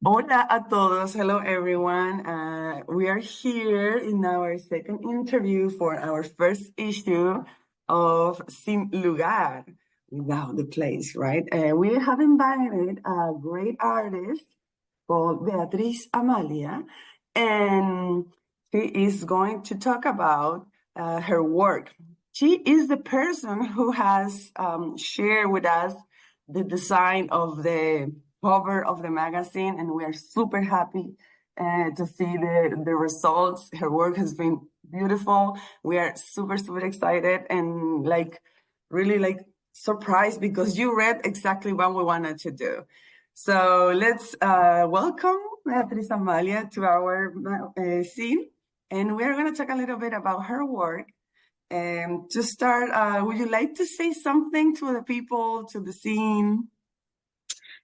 Hola a todos. Hello, everyone. We are here in our second interview for our first issue of Sin Lugar, without the place, right? We have invited a great artist called Beatriz Amelia, and she is going to talk about her work. She is the person who has shared with us the design of the cover of the magazine, and we are super happy to see the results. Her work has been beautiful. We are super excited and really surprised because you read exactly what we wanted to do. So let's welcome Beatriz Amelia to our scene, and we're going to talk a little bit about her work. To start, would you like to say something to the people, to the scene?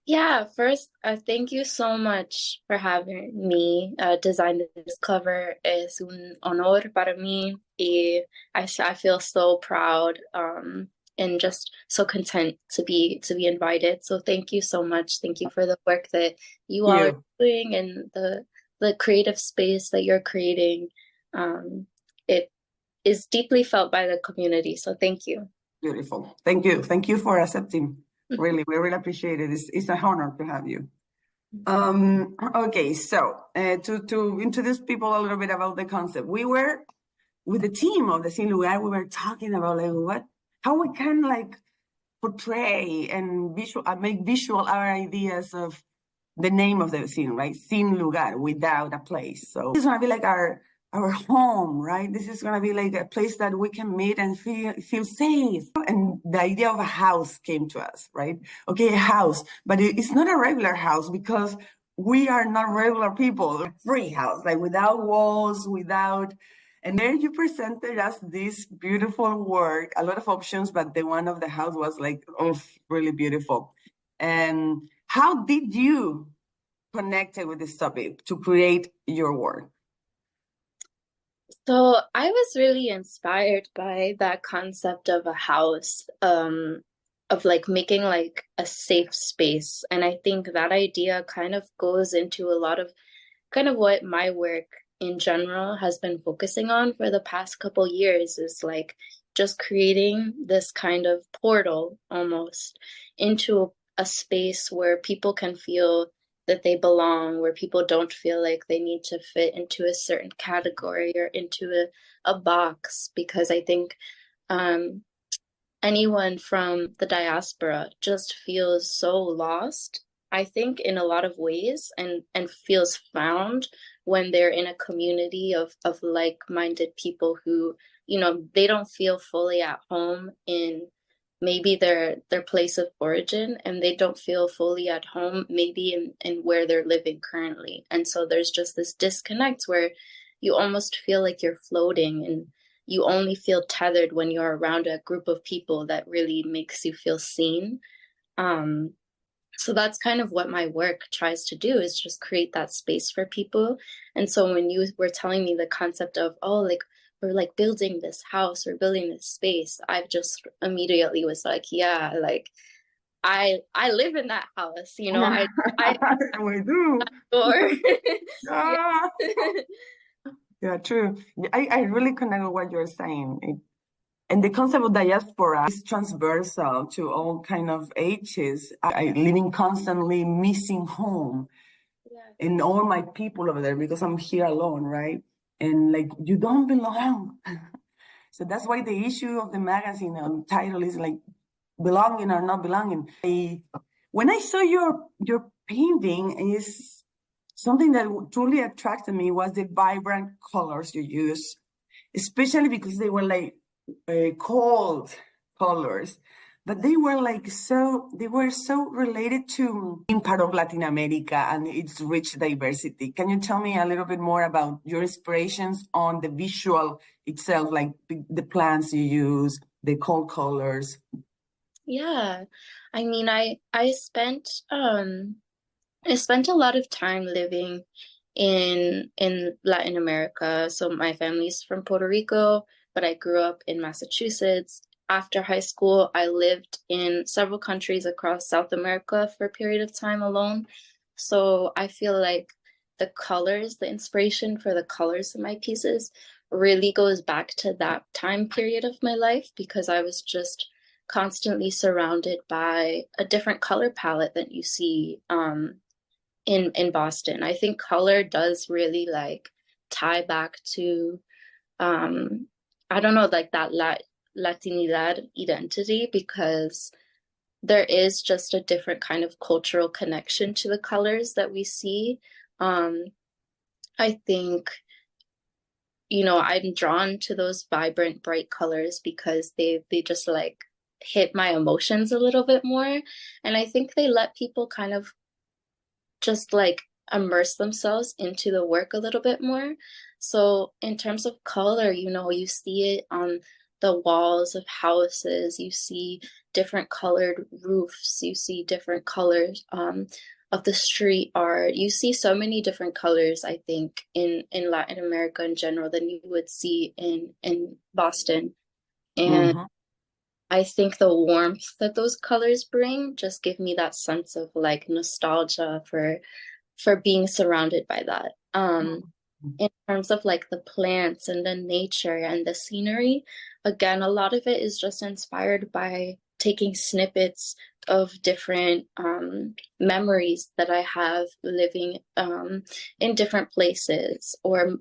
Yeah, first, thank you so much for having me design this cover. Es un honor para mí, y I feel so proud and just so content to be invited. So thank you so much. Thank you for the work that you all are You. doing and the creative space that you're creating. It is deeply felt by the community. So thank you. Beautiful. Thank you. Thank you for accepting. Really, we really appreciate it. It's an honor to have you. Okay, so to introduce people a little bit about the concept, we were with the team of the Sin Lugar, we were talking about how we can portray and make visual our ideas of the name of the scene, right? Sin lugar, without a place. So this is gonna be like our home, right? This is gonna be like a place that we can meet and feel safe. And the idea of a house came to us, right? Okay, a house, but it's not a regular house because we are not regular people. A free house, like without walls, without. And there you presented us this beautiful work, a lot of options, but the one of the house was like, oh, really beautiful. And how did you connect with this topic to create your work? So I was really inspired by that concept of a house, of like making like a safe space. And I think that idea kind of goes into a lot of kind of what my work in general has been focusing on for the past couple years is like just creating this kind of portal almost into a space where people can feel that they belong, where people don't feel like they need to fit into a certain category or into a box. Because I think um, anyone from the diaspora just feels so lost, I think, in a lot of ways, and feels found when they're in a community of like-minded people who, they don't feel fully at home in maybe their place of origin, and they don't feel fully at home maybe in where they're living currently. And so there's just this disconnect where you almost feel like you're floating, and you only feel tethered when you're around a group of people that really makes you feel seen. Um, so that's kind of what my work tries to do, is just create that space for people. And so when you were telling me the concept of, oh, like we're like building this house or building this space, I just immediately was like, yeah, like I live in that house, I We do. door. Yeah. Ah, yeah, true. I really connect with what you're saying. And the concept of diaspora is transversal to all kind of ages. Living constantly missing home Yeah. and all my people over there because I'm here alone, right? And like you don't belong. So that's why the issue of the magazine title is like belonging or not belonging. When I saw your painting, is something that truly attracted me was the vibrant colors you use, especially because they were like cold colors, but they were so related to being part of Latin America and its rich diversity. Can you tell me a little bit more about your inspirations on the visual itself, like the plants you use, the cold colors? Yeah. I mean, I spent a lot of time living in Latin America. So my family's from Puerto Rico, but I grew up in Massachusetts. After high school, I lived in several countries across South America for a period of time alone. So I feel like the colors, the inspiration for the colors in my pieces really goes back to that time period of my life because I was just constantly surrounded by a different color palette that you see in Boston. I think color does really like tie back to I don't know, like that Latinidad identity because there is just a different kind of cultural connection to the colors that we see. Um, I think, I'm drawn to those vibrant, bright colors because they just like hit my emotions a little bit more. And I think they let people kind of just like immerse themselves into the work a little bit more. So in terms of color, you see it on the walls of houses, you see different colored roofs, you see different colors of the street art. You see so many different colors, I think, in Latin America in general than you would see in Boston. And Mm-hmm. I think the warmth that those colors bring just give me that sense of like nostalgia for being surrounded by that. In terms of like the plants and the nature and the scenery, again, a lot of it is just inspired by taking snippets of different memories that I have living in different places, or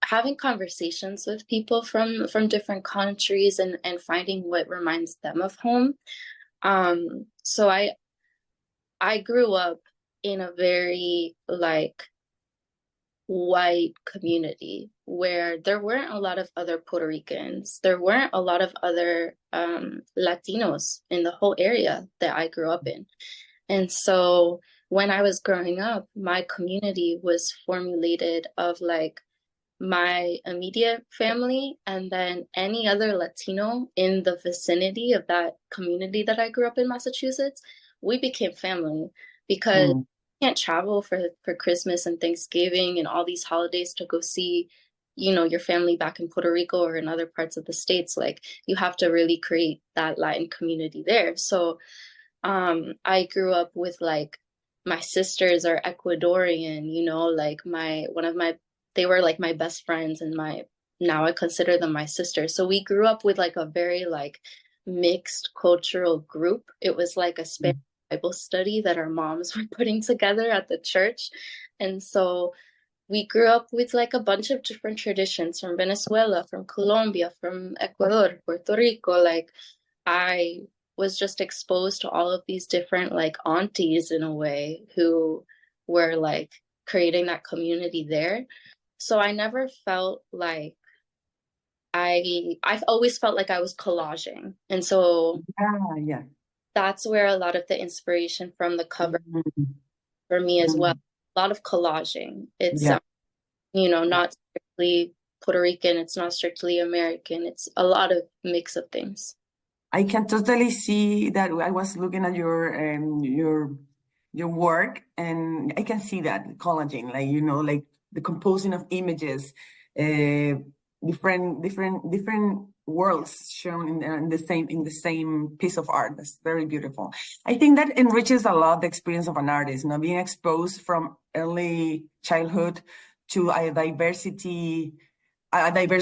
having conversations with people from different countries and finding what reminds them of home. So I grew up in a very like white community where there weren't a lot of other Puerto Ricans. There weren't a lot of other Latinos in the whole area that I grew up in. And so when I was growing up, my community was formulated of like my immediate family and then any other Latino in the vicinity of that community that I grew up in Massachusetts. We became family because Mm-hmm. you can't travel for Christmas and Thanksgiving and all these holidays to go see, your family back in Puerto Rico or in other parts of the States. Like you have to really create that Latin community there. So I grew up with like my sisters are Ecuadorian, like they were like my best friends and now I consider them my sisters. So we grew up with like a very like mixed cultural group. It was like a Spanish Bible study that our moms were putting together at the church. And so we grew up with like a bunch of different traditions from Venezuela, from Colombia, from Ecuador, Puerto Rico. Like I was just exposed to all of these different like aunties in a way who were like creating that community there. So I never felt like I've always felt like I was collaging. And so Yeah, yeah. that's where a lot of the inspiration from the cover Mm-hmm. for me as well. Mm-hmm. A lot of collaging. It's Yeah. not strictly Puerto Rican, it's not strictly American. It's a lot of mix of things. I can totally see that. I was looking at your work, and I can see that collagen, like like the composing of images, uh, different worlds shown in the same piece of art. That's very beautiful. I think that enriches a lot the experience of an artist, being exposed from early childhood to a diverse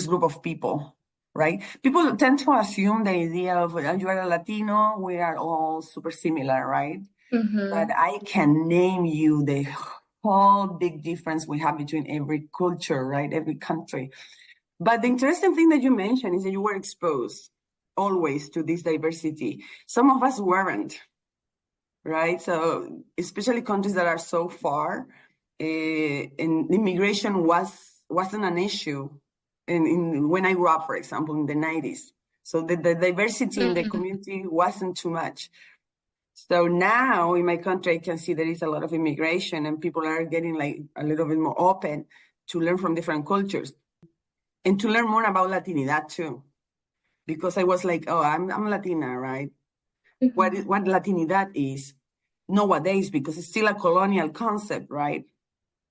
group of people, right? People tend to assume the idea of you are a Latino, we are all super similar, right? But Mm-hmm. I can name you the whole big difference we have between every culture, right? Every country. But the interesting thing that you mentioned is that you were exposed always to this diversity. Some of us weren't, right? So especially countries that are so far, and immigration wasn't an issue when I grew up, for example, in the 90s. So the diversity in the Mm-hmm. community wasn't too much. So now in my country, I can see there is a lot of immigration and people are getting like a little bit more open to learn from different cultures and to learn more about Latinidad too. Because I was like, oh, I'm Latina, right? What Latinidad is nowadays, because it's still a colonial concept, right?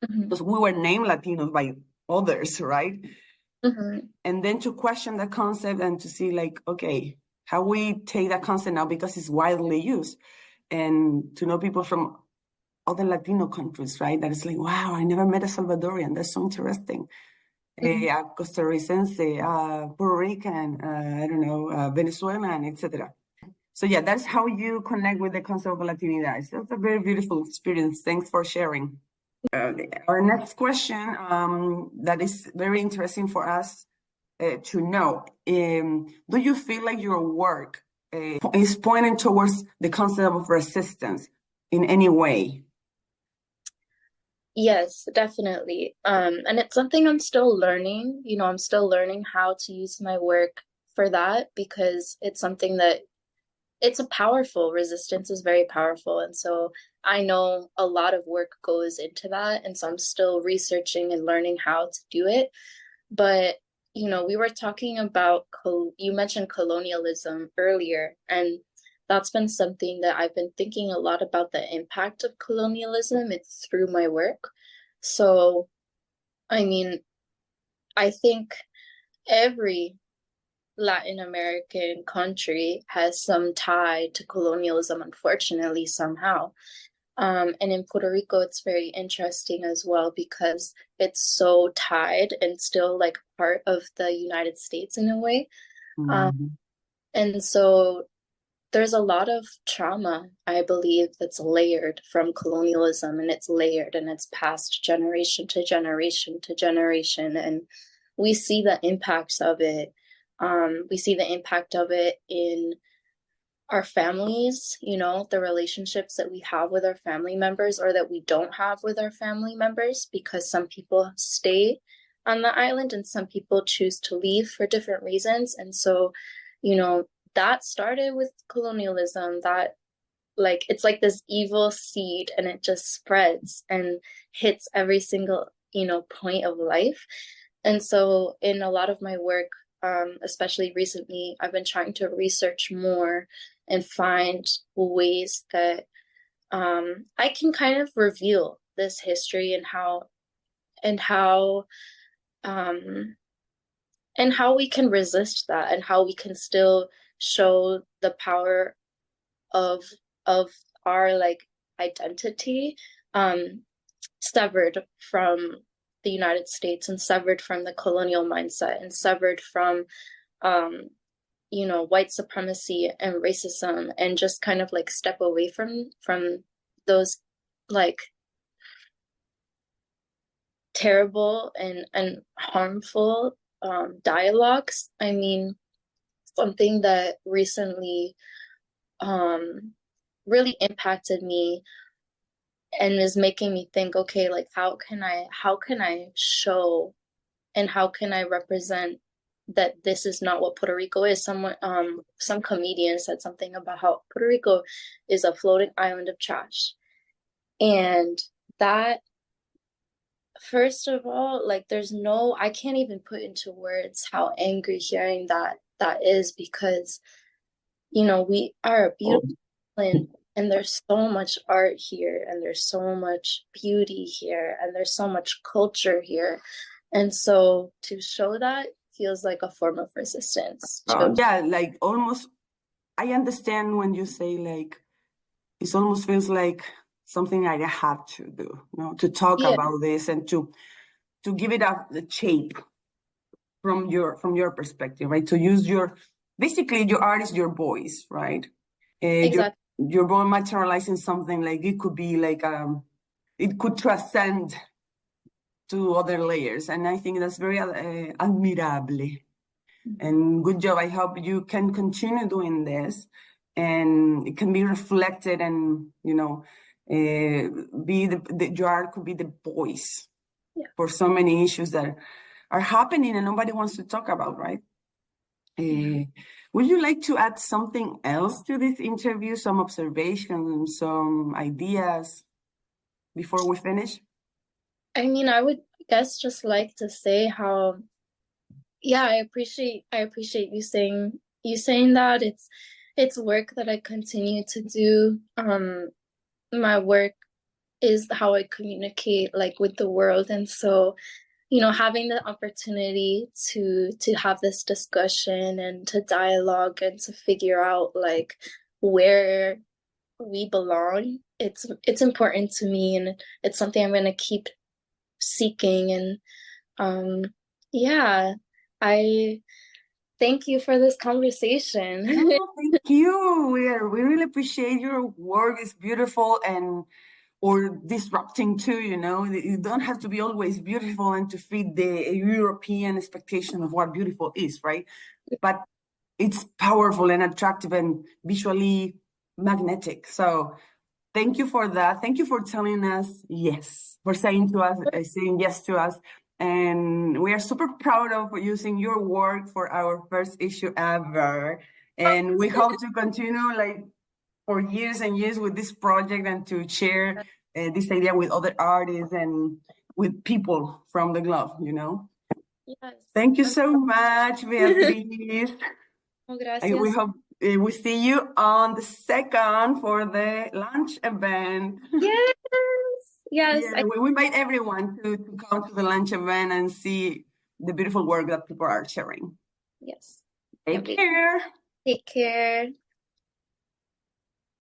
Mm-hmm. Because we were named Latinos by others, right? Mm-hmm. And then to question the concept and to see like, okay, how we take that concept now because it's widely used, and to know people from other Latino countries, right? That is like, wow, I never met a Salvadorian. That's so interesting. A Costa Ricense, Puerto Rican, I don't know, Venezuelan, etc. So yeah, that's how you connect with the concept of Latinidad. So it's a very beautiful experience. Thanks for sharing. Our next question, that is very interesting for us to know. Do you feel like your work is pointing towards the concept of resistance in any way? Yes, definitely. And it's something I'm still learning. I'm still learning how to use my work for that because it's something that it's a powerful resistance is very powerful. And so I know a lot of work goes into that. And so I'm still researching and learning how to do it. But, we were talking about, you mentioned colonialism earlier, and that's been something that I've been thinking a lot about the impact of colonialism. It's through my work. So, I mean, I think every Latin American country has some tie to colonialism, unfortunately, somehow. And in Puerto Rico, it's very interesting as well because it's so tied and still like part of the United States in a way. Um, Mhm. and so there's a lot of trauma, I believe, that's layered from colonialism, and it's layered and it's passed generation to generation to generation. And we see the impacts of it. We see the impact of it in our families, the relationships that we have with our family members or that we don't have with our family members, because some people stay on the island and some people choose to leave for different reasons. And so, that started with colonialism, that like it's like this evil seed and it just spreads and hits every single, point of life. And so in a lot of my work, especially recently, I've been trying to research more and find ways that I can kind of reveal this history and how um, and how we can resist that and how we can still show the power of of our like identity, um, severed from the United States and severed from the colonial mindset and severed from um, white supremacy and racism, and just kind of like step away from those like terrible and harmful dialogues. I mean, something that recently um, really impacted me and is making me think, okay, like how can I show and how can I represent that this is not what Puerto Rico is. Some comedian said something about how Puerto Rico is a floating island of trash. And that, first of all, like I can't even put into words how angry hearing that is, because we are a Oh, beautiful island and there's so much art here and there's so much beauty here and there's so much culture here. And so to show that feels like a form of resistance to yeah, like almost, I understand when you say like, it almost feels like something I have to do, to talk yeah, about this and to give it a the shape from your perspective, right? To use basically your art is your voice, right? Your exactly. your voice materializing something like it could be like it could transcend to other layers, and I think that's very admirable. And good job. I hope you can continue doing this and it can be reflected and, be your art could be the voice Yeah. for so many issues that are happening and nobody wants to talk about, right? Mhm. Would you like to add something else to this interview, some observations, some ideas before we finish? I mean, I would guess just like to say how, yeah, I appreciate you saying that it's work that I continue to do. My work is how I communicate like with the world. And so, having the opportunity to have this discussion and to dialogue and to figure out like where we belong. It's important to me, and it's something I'm gonna keep seeking. And yeah, I thank you for this conversation. No, thank you. We really appreciate your work. It's beautiful and or disrupting too, you know. You don't have to be always beautiful and to fit the European expectation of what beautiful is, right? But it's powerful and attractive and visually magnetic. So thank you for that. Thank you for telling us yes, for saying to us, saying yes to us. And we are super proud of using your work for our first issue ever. And we hope to continue like for years and years with this project and to share this idea with other artists and with people from the globe, you know. Yes. Thank you so much, Beatriz. Oh, We gracias. hope we see you on the second for the lunch event. Yes. Yes. Yeah, we invite everyone to come to the lunch event and see the beautiful work that people are sharing. Yes. Can't Take wait. care. Take care.